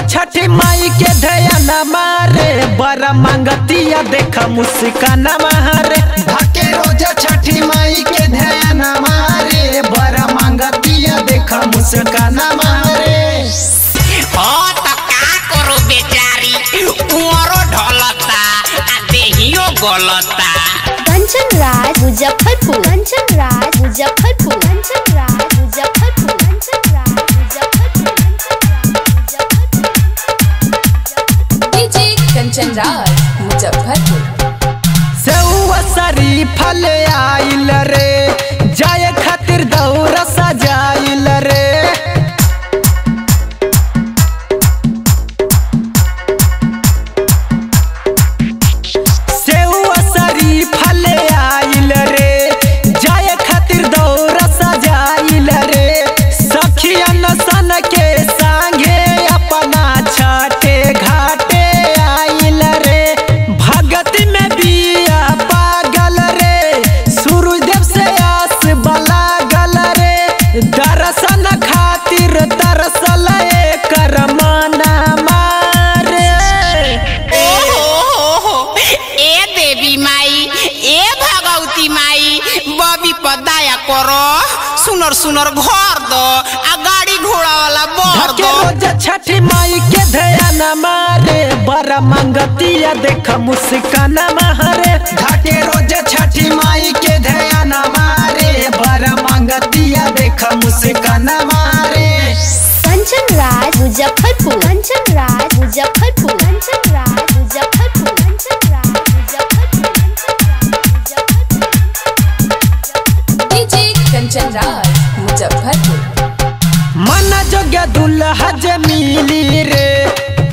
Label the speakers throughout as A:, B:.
A: छठी माई के ध्यान मारे बड़ा मांगतिया देखा मुस्कान मारे।
B: ढाके रोज छठी माई के ध्यान मारे बड़ा मांगतिया देखा मुस्कान मारे।
C: हाँ तो का करो बेचारी उमरो ढलता आ देहियो गलता।
D: कंचन राज मुजफ्फरपुर, कंचन राज मुजफ्फरपुर, कंचन राज मुजफ्फरपुर, कंचन राज मुजफ्फरपुर,
E: डीजे कंचन राज मुजफ्फरपुर।
A: सेउआ सरी फल आइल रे जाए खातिर दौरा सजाइल रे। सेउआ सरी फल आइल रे जाए खातिर दौरा सजाइल रे। सखियन सन के संगे अपना छठे घाटे आइल रे। भगत में बिया पागल रे सूरजदेव से आस बलागल रे। दर्शन खातिर तरसल एकर मना मारे।
C: ए देवी माई ए भगवती माई बबी पर दया करो सुनर सुनर घर दो आ गाड़ी घोड़ा वाला बर दो।
A: रोज छठी माई के ध्यान मारे बड़ा मांगतिया देखा मुस्कान मारे।
B: ढाके रोज छठी माई के ध्यान मारे बड़ा मांगतिया देखा मुस्कान मारे।
D: कंचन राज मुजफ्फरपुर, कंचन राज मुजफ्फरपुर, कंचन राज मुजफ्फरपुर, कंचन राज मुजफ्फरपुर,
E: डीजे कंचन राज मुजफ्फरपुर।
A: मन जोग्य दुल्हा जे मिली रे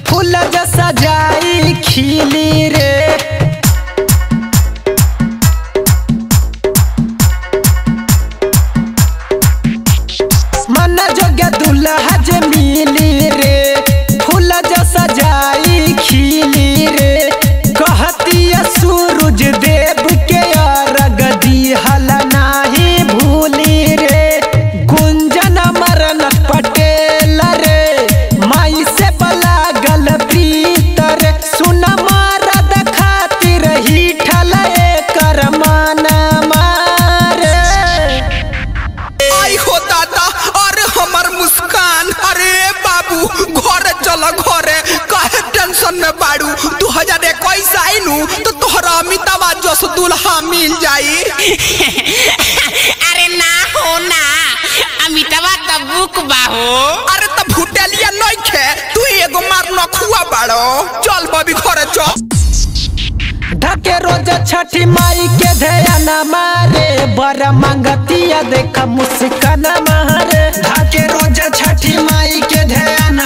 A: फूल जैसा जाई खिली रे। मन जोग्य दुल्हा जे मिली रे फूल जैसा जाई खिली रे। कहतिया सूरज देव के अर्घ दिहल नाही भूली रे। गुंजन मरनत पटेल रे माई से बलागल प्रीतर। सुन मारद खातिर ही ठल एकर मान मारे।
F: आई हो दादा अरे हमर मुस्कान अरे बाबू घरे चल घरे काहे टेंशन में बाड़ू। 2021 आइनु तो तोहरा अमिताभ जस दुल्हा मिल जाई।
C: अरे ना हो ना अमिताभ तो बुक बाहो।
F: अरे त भुटेलिया नइखे तू एगो मार नखुआ बाड़ो। चल बबी घरे चल।
A: ढके रोज छठी माई के ध्यान मारे बड़ा मांगतिया देखा मुस्कान मारे।
B: ढाके रोज छठी माई के ध्यान